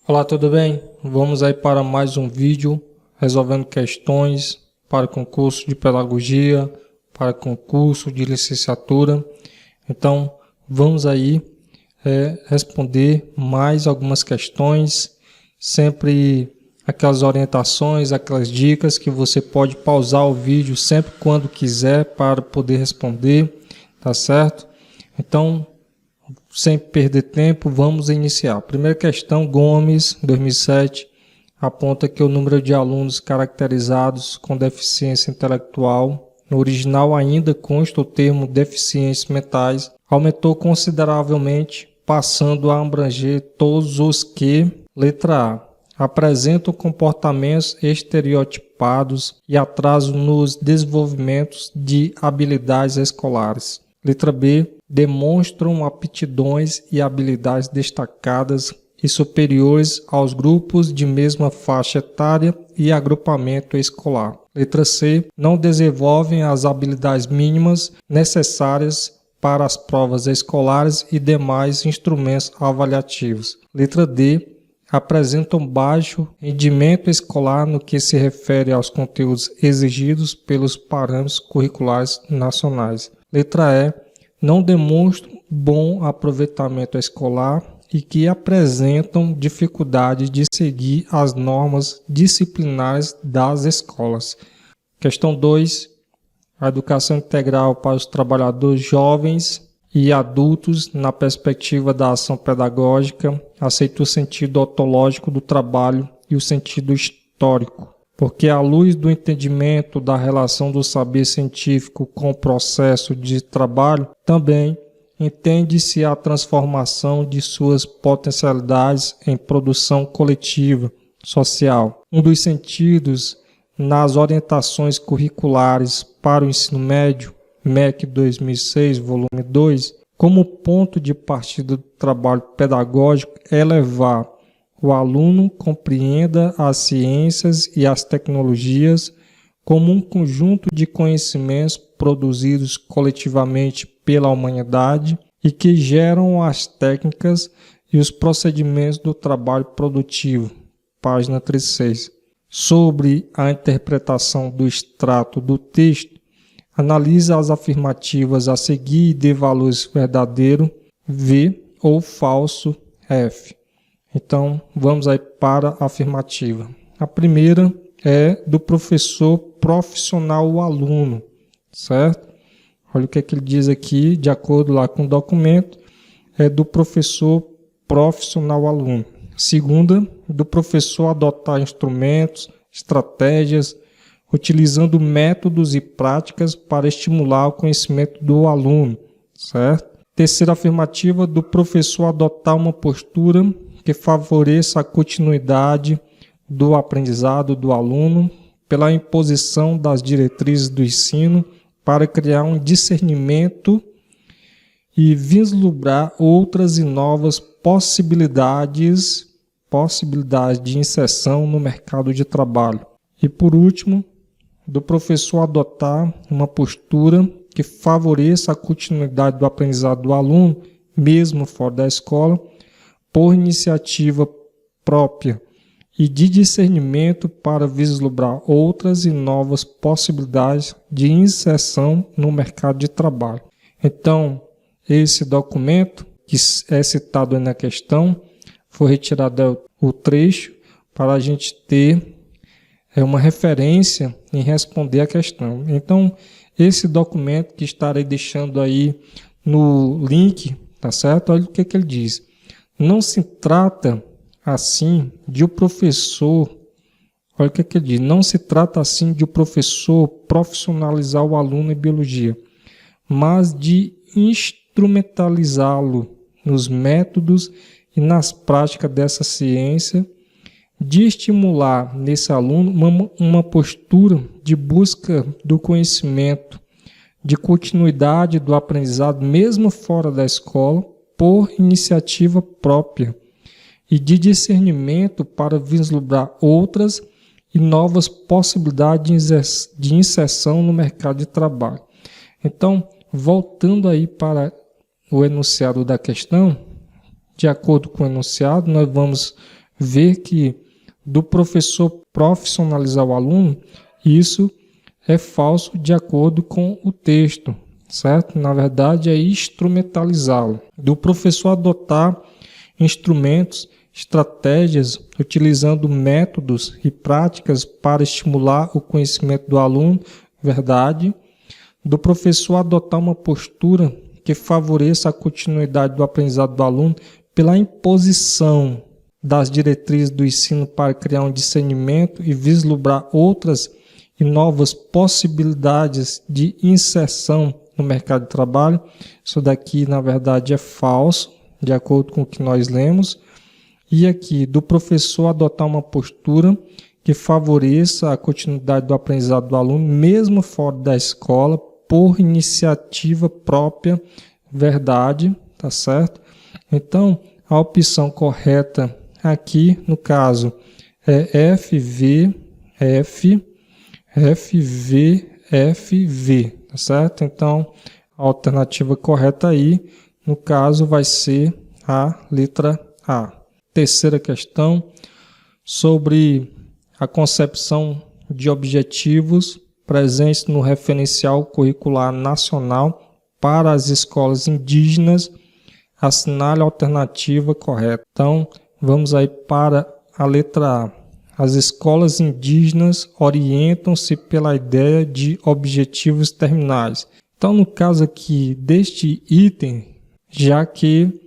Olá, tudo bem? Vamos aí para mais um vídeo resolvendo questões para concurso de pedagogia, para concurso de licenciatura. Então, vamos aí responder mais algumas questões, sempre aquelas orientações, aquelas dicas que você pode pausar o vídeo sempre quando quiser para poder responder, tá certo? Então, sem perder tempo, vamos iniciar. Primeira questão, Gomes, 2007, aponta que o número de alunos caracterizados com deficiência intelectual, no original ainda consta o termo deficiências mentais, aumentou consideravelmente, passando a abranger todos os que, letra A, apresentam comportamentos estereotipados e atraso nos desenvolvimentos de habilidades escolares. Letra B, demonstram aptidões e habilidades destacadas e superiores aos grupos de mesma faixa etária e agrupamento escolar. Letra C, não desenvolvem as habilidades mínimas necessárias para as provas escolares e demais instrumentos avaliativos. Letra D, apresentam baixo rendimento escolar no que se refere aos conteúdos exigidos pelos parâmetros curriculares nacionais. Letra E, não demonstram bom aproveitamento escolar e que apresentam dificuldade de seguir as normas disciplinares das escolas. Questão 2. A educação integral para os trabalhadores jovens e adultos na perspectiva da ação pedagógica aceita o sentido ontológico do trabalho e o sentido histórico, porque à luz do entendimento da relação do saber científico com o processo de trabalho, também entende-se a transformação de suas potencialidades em produção coletiva, social. Um dos sentidos nas orientações curriculares para o ensino médio, MEC 2006, volume 2, como ponto de partida do trabalho pedagógico é levar o aluno compreenda as ciências e as tecnologias como um conjunto de conhecimentos produzidos coletivamente pela humanidade e que geram as técnicas e os procedimentos do trabalho produtivo. Página 36. Sobre a interpretação do extrato do texto, analisa as afirmativas a seguir e dê valores verdadeiro, V, ou falso, F. Então, vamos aí para a afirmativa. A primeira é do professor profissional o aluno, certo? Olha o que ele diz aqui, de acordo lá com o documento, é do professor profissional o aluno. Segunda, do professor adotar instrumentos, estratégias, utilizando métodos e práticas para estimular o conhecimento do aluno, certo? Terceira afirmativa, do professor adotar uma postura que favoreça a continuidade do aprendizado do aluno pela imposição das diretrizes do ensino para criar um discernimento e vislumbrar outras e novas possibilidades de inserção no mercado de trabalho. E por último, do professor adotar uma postura que favoreça a continuidade do aprendizado do aluno, mesmo fora da escola, por iniciativa própria e de discernimento para vislumbrar outras e novas possibilidades de inserção no mercado de trabalho. Então, esse documento, que é citado na questão, foi retirado o trecho para a gente ter uma referência em responder a questão. Então, esse documento que estarei deixando aí no link, tá certo? Olha o que ele diz. Não se trata assim de o professor, olha o que ele diz, não se trata assim de o professor profissionalizar o aluno em biologia, mas de instrumentalizá-lo nos métodos e nas práticas dessa ciência, de estimular nesse aluno uma postura de busca do conhecimento, de continuidade do aprendizado, mesmo fora da escola, por iniciativa própria, e de discernimento para vislumbrar outras e novas possibilidades de inserção no mercado de trabalho. Então, voltando aí para o enunciado da questão, de acordo com o enunciado, nós vamos ver que do professor profissionalizar o aluno, isso é falso de acordo com o texto, certo? Na verdade, é instrumentalizá-lo. Do professor adotar instrumentos, estratégias, utilizando métodos e práticas para estimular o conhecimento do aluno, verdade. Do professor adotar uma postura que favoreça a continuidade do aprendizado do aluno pela imposição das diretrizes do ensino para criar um discernimento e vislumbrar outras e novas possibilidades de inserção no mercado de trabalho. Isso daqui, na verdade, é falso, de acordo com o que nós lemos. E aqui, do professor adotar uma postura que favoreça a continuidade do aprendizado do aluno, mesmo fora da escola, por iniciativa própria, verdade, tá certo? Então, a opção correta aqui, no caso, é FV, tá certo? Então, a alternativa correta aí, no caso, vai ser a letra A. Terceira questão, sobre a concepção de objetivos presentes no referencial curricular nacional para as escolas indígenas, assinale a alternativa correta. Então, vamos aí para a letra A. As escolas indígenas orientam-se pela ideia de objetivos terminais. Então, no caso aqui deste item, já que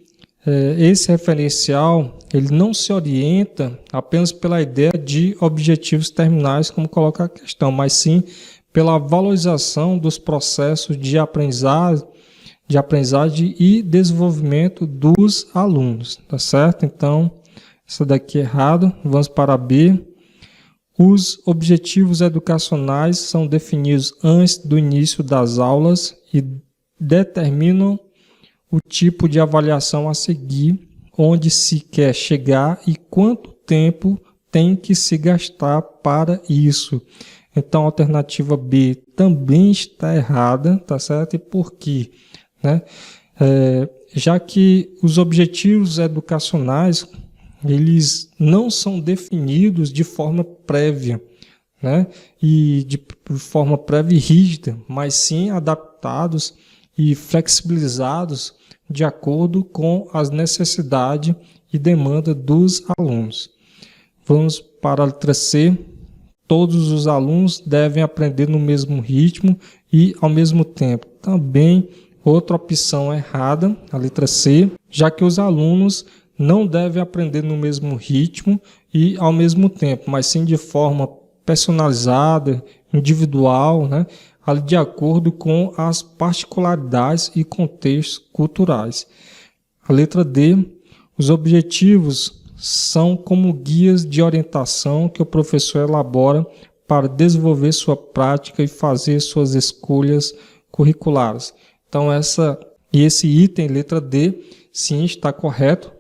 esse referencial ele não se orienta apenas pela ideia de objetivos terminais, como coloca a questão, mas sim pela valorização dos processos de aprendizagem e desenvolvimento dos alunos, tá certo? Então, isso daqui é errado. Vamos para B. Os objetivos educacionais são definidos antes do início das aulas e determinam o tipo de avaliação a seguir, onde se quer chegar e quanto tempo tem que se gastar para isso. Então, a alternativa B também está errada, tá certo? E por quê? Já que os objetivos educacionais eles não são definidos de forma prévia, e de forma prévia e rígida, mas sim adaptados e flexibilizados de acordo com as necessidades e demanda dos alunos. Vamos para a letra C. Todos os alunos devem aprender no mesmo ritmo e ao mesmo tempo. Também outra opção errada, a letra C, já que os alunos não devem aprender no mesmo ritmo e ao mesmo tempo, mas sim de forma personalizada, individual, de acordo com as particularidades e contextos culturais. A letra D, os objetivos são como guias de orientação que o professor elabora para desenvolver sua prática e fazer suas escolhas curriculares. Então, esse item, letra D, sim, está correto.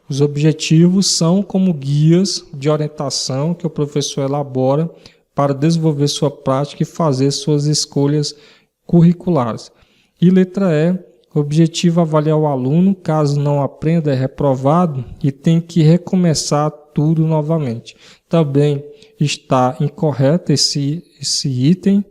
Os objetivos são como guias de orientação que o professor elabora para desenvolver sua prática e fazer suas escolhas curriculares. E letra E, o objetivo é avaliar o aluno, caso não aprenda, é reprovado e tem que recomeçar tudo novamente. Também está incorreto esse item,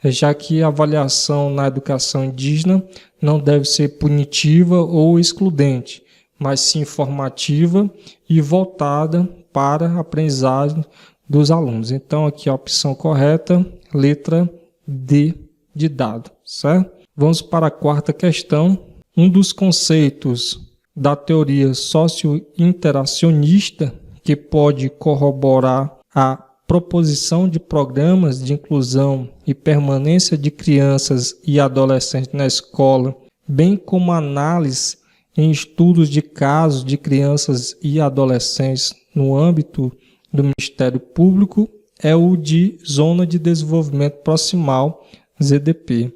já que a avaliação na educação indígena não deve ser punitiva ou excludente, mas sim formativa e voltada para a aprendizagem dos alunos. Então, aqui a opção correta, letra D de dado, certo? Vamos para a quarta questão. Um dos conceitos da teoria socio-interacionista que pode corroborar a proposição de programas de inclusão e permanência de crianças e adolescentes na escola, bem como análise em estudos de casos de crianças e adolescentes no âmbito do Ministério Público, é o de Zona de Desenvolvimento Proximal, ZDP.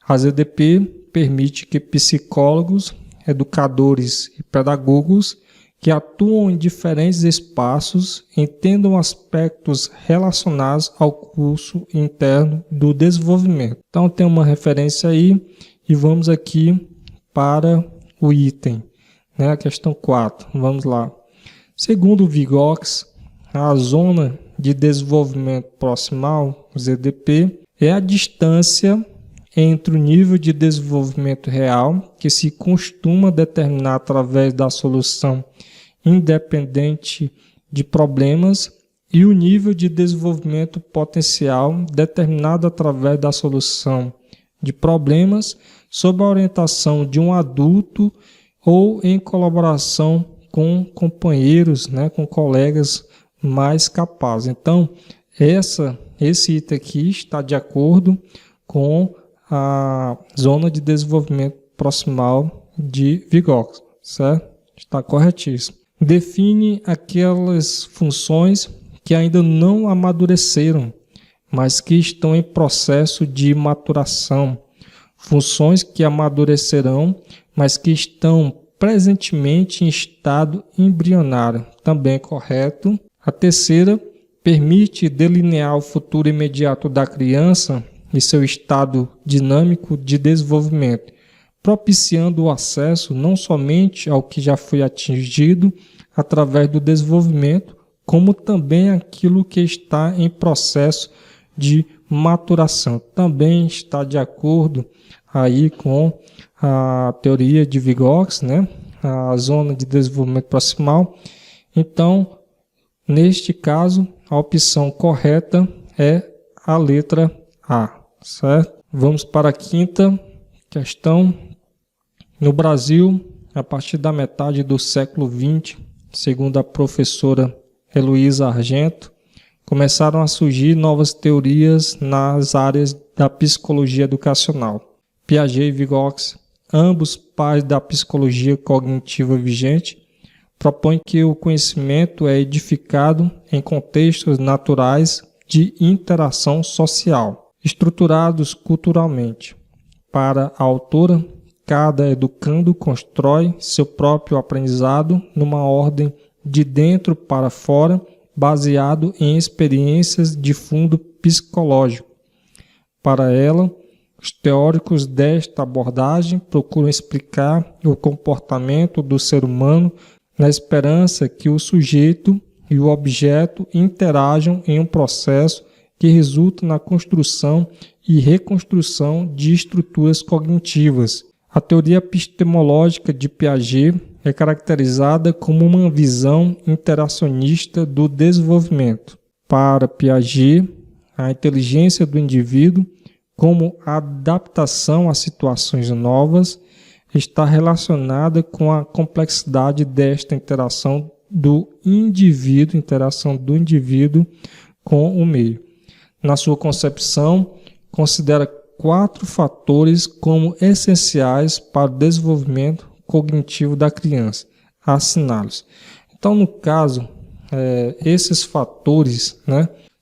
A ZDP permite que psicólogos, educadores e pedagogos que atuam em diferentes espaços entendam aspectos relacionados ao curso interno do desenvolvimento. Então, tem uma referência aí e vamos aqui para o item, a questão 4. Vamos lá. Segundo o Vygotsky, a zona de desenvolvimento proximal, ZDP, é a distância entre o nível de desenvolvimento real, que se costuma determinar através da solução independente de problemas, e o nível de desenvolvimento potencial determinado através da solução de problemas sob a orientação de um adulto ou em colaboração com companheiros, com colegas mais capazes. Então, esse item aqui está de acordo com a zona de desenvolvimento proximal de Vygotsky, certo? Está corretíssimo. Define aquelas funções que ainda não amadureceram, mas que estão em processo de maturação. Funções que amadurecerão, mas que estão presentemente em estado embrionário. Também é correto. A terceira permite delinear o futuro imediato da criança e seu estado dinâmico de desenvolvimento, propiciando o acesso não somente ao que já foi atingido através do desenvolvimento, como também aquilo que está em processo de maturação. Também está de acordo aí com a teoria de Vygotsky, a zona de desenvolvimento proximal. Então, neste caso, a opção correta é a letra A, certo? Vamos para a quinta questão. No Brasil, a partir da metade do século XX, segundo a professora Heloísa Argento, começaram a surgir novas teorias nas áreas da psicologia educacional. Piaget e Vygotsky, ambos pais da psicologia cognitiva vigente, propõem que o conhecimento é edificado em contextos naturais de interação social, estruturados culturalmente. Para a autora, cada educando constrói seu próprio aprendizado numa ordem de dentro para fora, baseado em experiências de fundo psicológico. Para ela, os teóricos desta abordagem procuram explicar o comportamento do ser humano na esperança que o sujeito e o objeto interajam em um processo que resulta na construção e reconstrução de estruturas cognitivas. A teoria epistemológica de Piaget é caracterizada como uma visão interacionista do desenvolvimento. Para Piaget, a inteligência do indivíduo, como adaptação a situações novas, está relacionada com a complexidade desta interação do indivíduo com o meio. Na sua concepção, considera 4 fatores como essenciais para o desenvolvimento cognitivo da criança. Assinale-os. Então, no caso, esses fatores,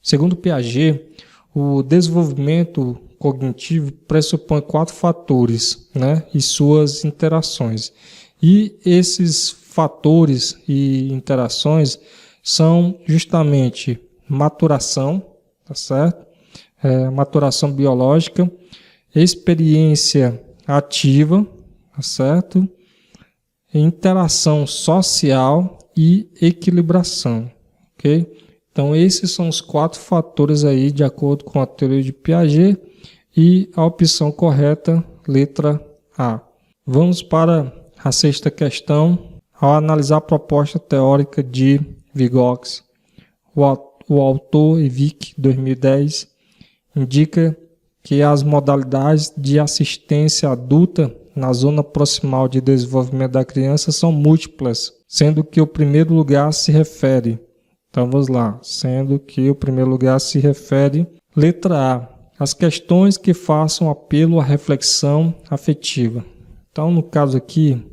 segundo Piaget, o desenvolvimento cognitivo pressupõe 4 fatores, e suas interações. E esses fatores e interações são justamente maturação, tá certo? Maturação biológica, experiência ativa, tá certo? Interação social e equilibração, ok? Então, esses são os 4 fatores aí, de acordo com a teoria de Piaget, e a opção correta, letra A. Vamos para a sexta questão. Ao analisar a proposta teórica de Vygotsky, o autor Evic, 2010, indica que as modalidades de assistência adulta na zona proximal de desenvolvimento da criança são múltiplas, sendo que o primeiro lugar se refere. Então vamos lá, sendo que o primeiro lugar se refere, letra A, as questões que façam apelo à reflexão afetiva. Então, no caso aqui,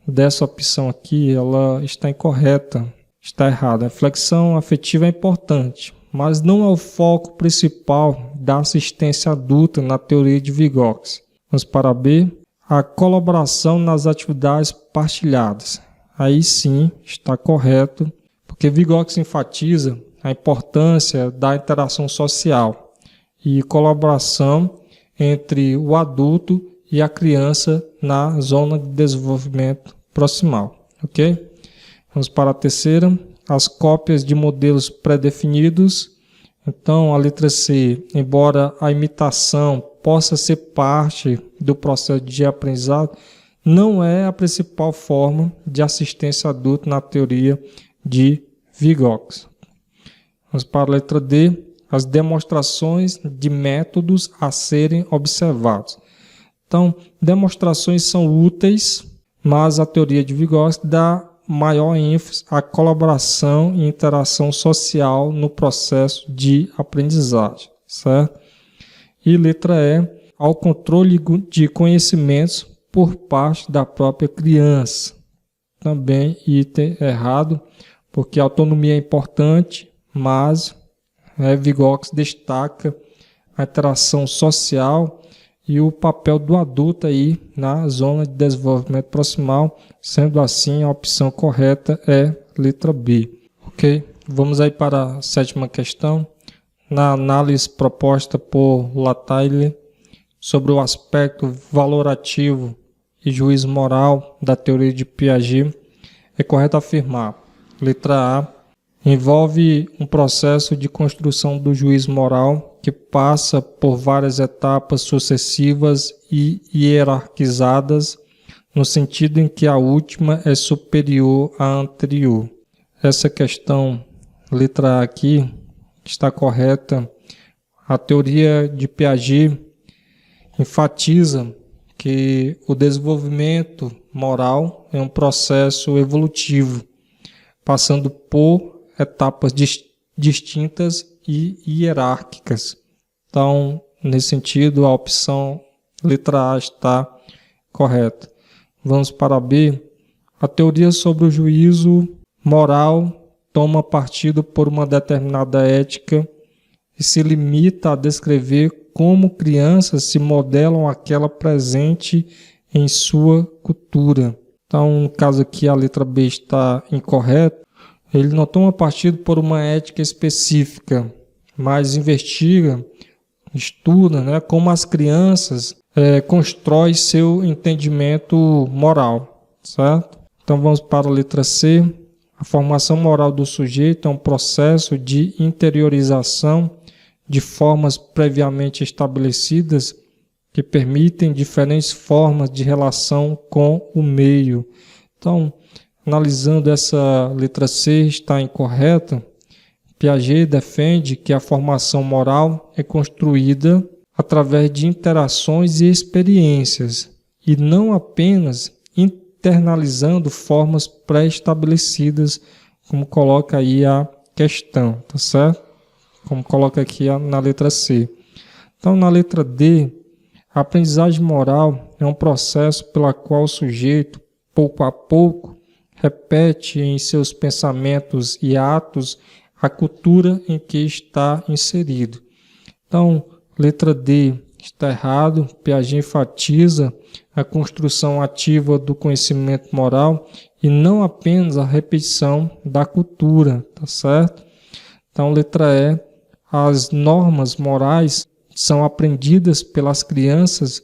dessa opção aqui, ela está incorreta, está errada. A reflexão afetiva é importante, mas não é o foco principal da assistência adulta na teoria de Vygotsky. Vamos para B, a colaboração nas atividades partilhadas. Aí sim, está correto, porque Vygotsky enfatiza a importância da interação social e colaboração entre o adulto e a criança na zona de desenvolvimento proximal, ok? Vamos para a terceira, as cópias de modelos pré-definidos. Então, a letra C, embora a imitação possa ser parte do processo de aprendizado, não é a principal forma de assistência adulta na teoria de Vygotsky. Vamos para a letra D, as demonstrações de métodos a serem observados. Então, demonstrações são úteis, mas a teoria de Vygotsky dá maior ênfase à colaboração e interação social no processo de aprendizagem, certo? E letra E, ao controle de conhecimentos por parte da própria criança. Também item errado, porque a autonomia é importante, mas Vygotsky destaca a interação social e o papel do adulto aí na zona de desenvolvimento proximal. Sendo assim, a opção correta é letra B. Ok? Vamos aí para a sétima questão. Na análise proposta por Latayler sobre o aspecto valorativo e juízo moral da teoria de Piaget, é correto afirmar: letra A, envolve um processo de construção do juízo moral que passa por várias etapas sucessivas e hierarquizadas, no sentido em que a última é superior à anterior. Essa questão, letra A aqui, está correta. A teoria de Piaget enfatiza que o desenvolvimento moral é um processo evolutivo, passando por etapas distintas e hierárquicas. Então, nesse sentido, a opção letra A está correta. Vamos para B. A teoria sobre o juízo moral toma partido por uma determinada ética e se limita a descrever como crianças se modelam aquela presente em sua cultura. Então, no caso aqui, a letra B está incorreta. Ele não toma partido por uma ética específica, mas investiga, estuda, como as crianças constroem seu entendimento moral, certo? Então vamos para a letra C. A formação moral do sujeito é um processo de interiorização de formas previamente estabelecidas que permitem diferentes formas de relação com o meio. Então, analisando essa letra C, está incorreta. Piaget defende que a formação moral é construída através de interações e experiências, e não apenas internalizando formas pré-estabelecidas, como coloca aí a questão, tá certo? Como coloca aqui na letra C. Então, na letra D, a aprendizagem moral é um processo pelo qual o sujeito, pouco a pouco, repete em seus pensamentos e atos a cultura em que está inserido. Então, letra D está errado. Piaget enfatiza a construção ativa do conhecimento moral e não apenas a repetição da cultura, tá certo? Então, letra E, as normas morais são aprendidas pelas crianças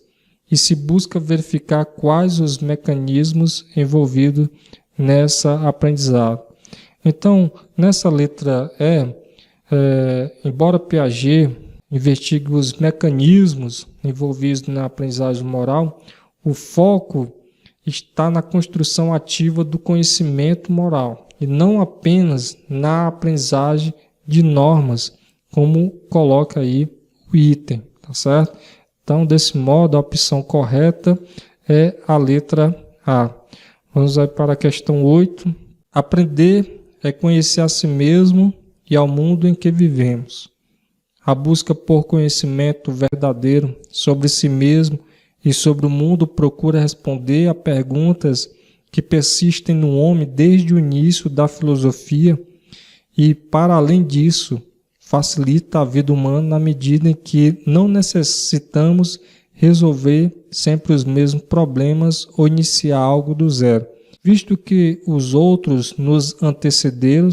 e se busca verificar quais os mecanismos envolvidos nessa aprendizado. Então, nessa letra E, embora Piaget investigue os mecanismos envolvidos na aprendizagem moral, o foco está na construção ativa do conhecimento moral e não apenas na aprendizagem de normas, como coloca aí o item, tá certo? Então, desse modo, a opção correta é a letra A. Vamos aí para a questão 8. Aprender é conhecer a si mesmo e ao mundo em que vivemos. A busca por conhecimento verdadeiro sobre si mesmo e sobre o mundo procura responder a perguntas que persistem no homem desde o início da filosofia e, para além disso, facilita a vida humana na medida em que não necessitamos resolver sempre os mesmos problemas ou iniciar algo do zero, visto que os outros nos antecederam,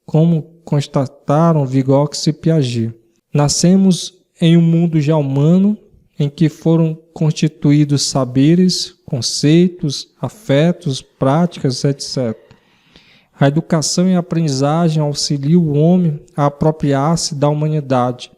como constataram Vygotsky e Piaget. Nascemos em um mundo já humano, em que foram constituídos saberes, conceitos, afetos, práticas, etc. A educação e a aprendizagem auxiliam o homem a apropriar-se da humanidade,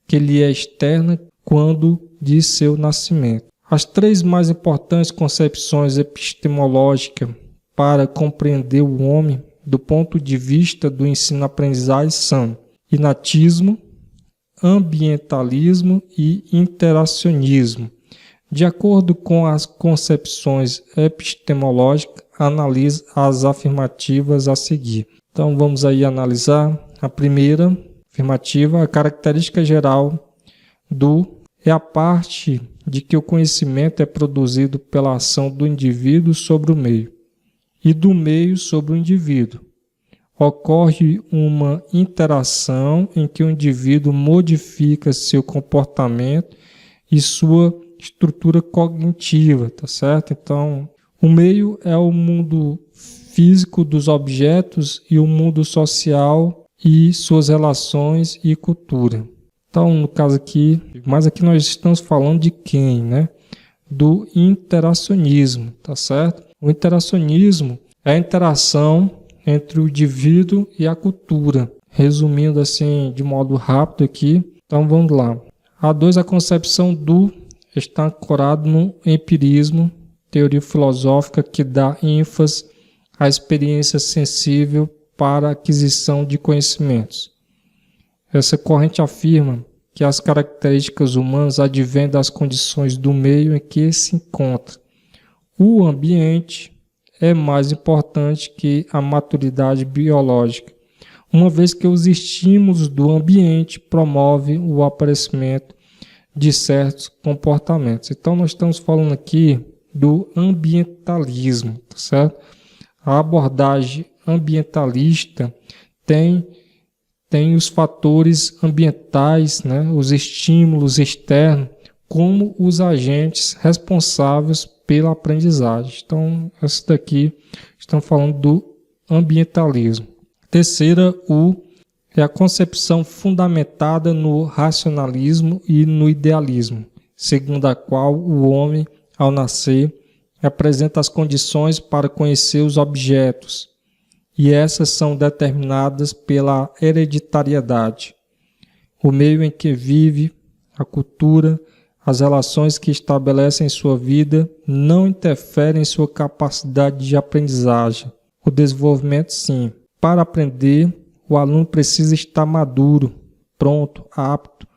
que lhe é externa quando de seu nascimento. As três mais importantes concepções epistemológicas para compreender o homem do ponto de vista do ensino-aprendizagem são inatismo, ambientalismo e interacionismo. De acordo com as concepções epistemológicas, analise as afirmativas a seguir. Então vamos aí analisar a primeira afirmativa. A característica geral é a parte de que o conhecimento é produzido pela ação do indivíduo sobre o meio e do meio sobre o indivíduo. Ocorre uma interação em que o indivíduo modifica seu comportamento e sua estrutura cognitiva, tá certo? Então, o meio é o mundo físico dos objetos e o mundo social e suas relações e cultura. Então, no caso aqui, mas aqui nós estamos falando de quem, né? Do interacionismo, tá certo? O interacionismo é a interação entre o indivíduo e a cultura. Resumindo assim, de modo rápido aqui, então vamos lá. A concepção do está ancorado no empirismo, teoria filosófica que dá ênfase à experiência sensível para a aquisição de conhecimentos. Essa corrente afirma que as características humanas advêm das condições do meio em que se encontra. O ambiente é mais importante que a maturidade biológica, uma vez que os estímulos do ambiente promovem o aparecimento de certos comportamentos. Então nós estamos falando aqui do ambientalismo, tá certo? A abordagem ambientalista tem os fatores ambientais, né, os estímulos externos, como os agentes responsáveis pela aprendizagem. Então, essa daqui, estamos falando do ambientalismo. Terceira, é a concepção fundamentada no racionalismo e no idealismo, segundo a qual o homem, ao nascer, apresenta as condições para conhecer os objetos, e essas são determinadas pela hereditariedade, o meio em que vive, a cultura, as relações que estabelece em sua vida não interferem em sua capacidade de aprendizagem. O desenvolvimento, sim. Para aprender, o aluno precisa estar maduro, pronto, apto,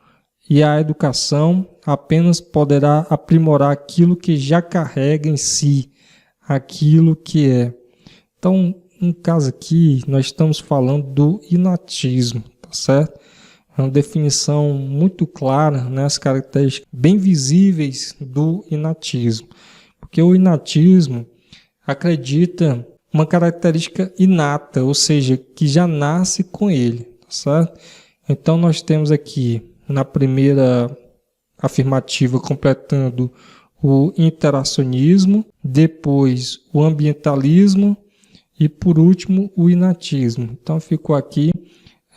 e a educação apenas poderá aprimorar aquilo que já carrega em si, aquilo que é. Então, no caso aqui, nós estamos falando do inatismo, tá certo? É uma definição muito clara, né, as características bem visíveis do inatismo. Porque o inatismo acredita uma característica inata, ou seja, que já nasce com ele, tá certo? Então nós temos aqui, na primeira afirmativa, completando o interacionismo, depois o ambientalismo e, por último, o inatismo. Então ficou aqui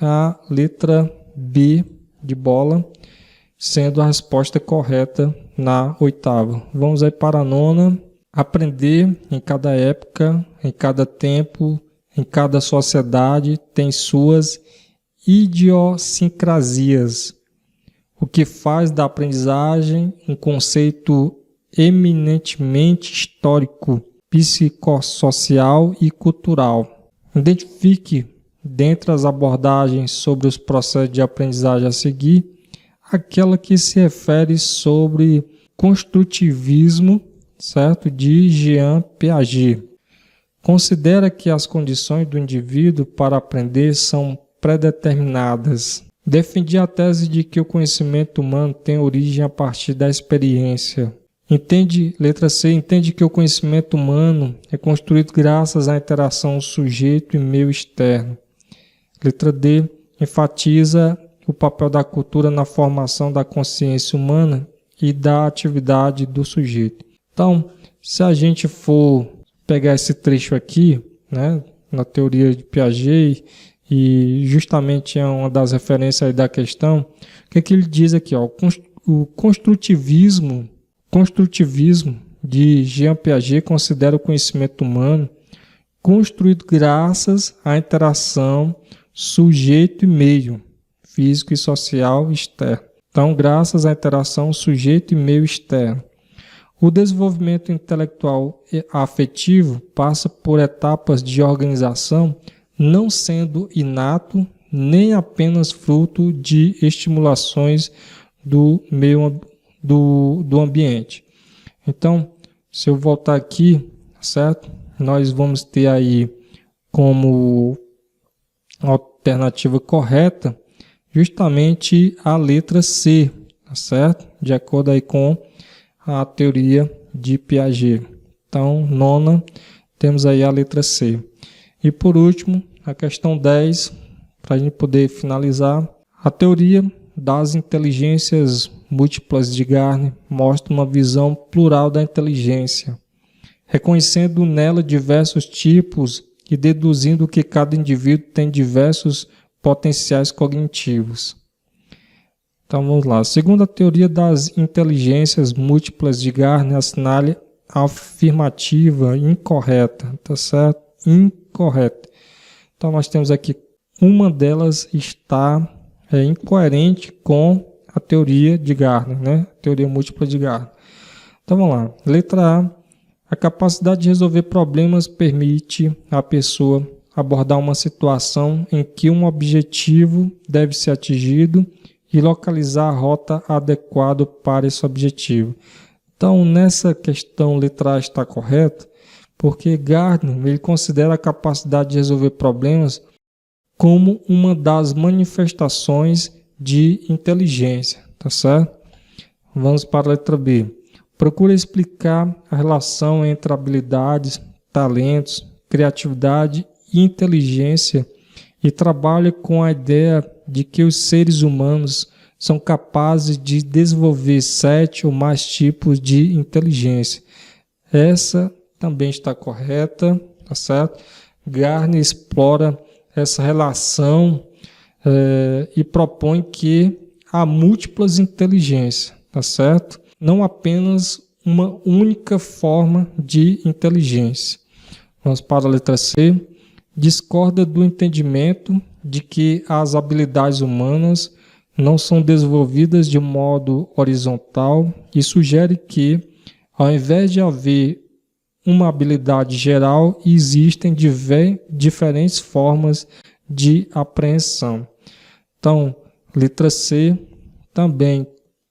a letra B de bola, sendo a resposta correta na oitava. Vamos aí para a nona. Aprender em cada época, em cada tempo, em cada sociedade tem suas idiosincrasias, o que faz da aprendizagem um conceito eminentemente histórico, psicossocial e cultural. Identifique, dentre as abordagens sobre os processos de aprendizagem a seguir, aquela que se refere sobre construtivismo, certo? De Jean Piaget. Considera que as condições do indivíduo para aprender são predeterminadas. Defendi a tese de que o conhecimento humano tem origem a partir da experiência. Letra C, entende que o conhecimento humano é construído graças à interação sujeito e meio externo. Letra D, enfatiza o papel da cultura na formação da consciência humana e da atividade do sujeito. Então, se a gente for pegar esse trecho aqui, né, na teoria de Piaget, e justamente é uma das referências aí da questão, o que é que ele diz aqui? Ó, o construtivismo de Jean Piaget considera o conhecimento humano construído graças à interação sujeito e meio, físico e social externo. Então, graças à interação sujeito e meio externo. O desenvolvimento intelectual e afetivo passa por etapas de organização, não sendo inato, nem apenas fruto de estimulações do meio do ambiente. Então, se eu voltar aqui, certo? Nós vamos ter aí como alternativa correta justamente a letra C, tá certo? De acordo aí com a teoria de Piaget. Então, nona, temos aí a letra C. E por último, a questão 10, para a gente poder finalizar, a teoria das inteligências múltiplas de Gardner mostra uma visão plural da inteligência, reconhecendo nela diversos tipos e deduzindo que cada indivíduo tem diversos potenciais cognitivos. Então vamos lá. Segundo a teoria das inteligências múltiplas de Gardner, assinale a afirmativa incorreta, tá certo? Incorreta. Então nós temos aqui, uma delas está incoerente com a teoria de Gardner, né? Teoria múltipla de Gardner. Então vamos lá. Letra A. A capacidade de resolver problemas permite à pessoa abordar uma situação em que um objetivo deve ser atingido e localizar a rota adequada para esse objetivo. Então, nessa questão, letra A está correta, porque Gardner ele considera a capacidade de resolver problemas como uma das manifestações de inteligência, tá certo? Vamos para a letra B. Procura explicar a relação entre habilidades, talentos, criatividade e inteligência e trabalha com a ideia de que os seres humanos são capazes de desenvolver 7 ou mais tipos de inteligência. Essa também está correta, tá certo? Gardner explora essa relação e propõe que há múltiplas inteligências, tá certo? Não apenas uma única forma de inteligência. Vamos para a letra C. Discorda do entendimento de que as habilidades humanas não são desenvolvidas de modo horizontal e sugere que, ao invés de haver uma habilidade geral, existem diferentes formas de apreensão. Então, letra C também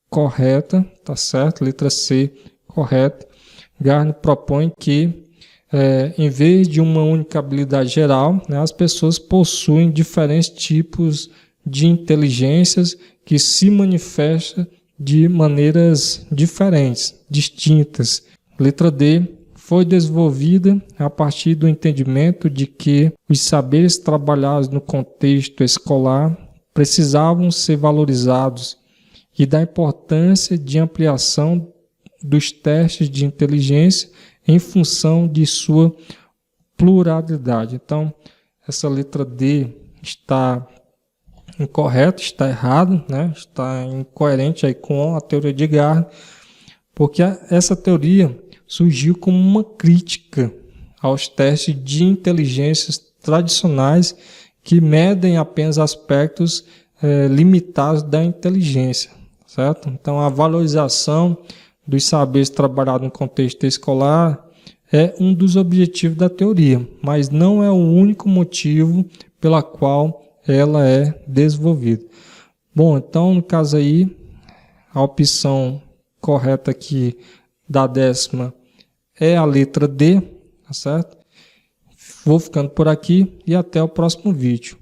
correta, tá certo? Letra C correta. Gardner propõe que, em vez de uma única habilidade geral, né, as pessoas possuem diferentes tipos de inteligências que se manifestam de maneiras diferentes, distintas. Letra D. Foi desenvolvida a partir do entendimento de que os saberes trabalhados no contexto escolar precisavam ser valorizados e da importância de ampliação dos testes de inteligência em função de sua pluralidade. Então, essa letra D está incorreta, está errado, né? Está incoerente aí com a teoria de Gardner, porque essa teoria surgiu como uma crítica aos testes de inteligências tradicionais que medem apenas aspectos limitados da inteligência, certo? Então, a valorização dos saberes trabalhados no contexto escolar é um dos objetivos da teoria, mas não é o único motivo pela qual ela é desenvolvida. Bom, então, no caso aí, a opção correta aqui da 10ª é a letra D, tá certo? Vou ficando por aqui e até o próximo vídeo.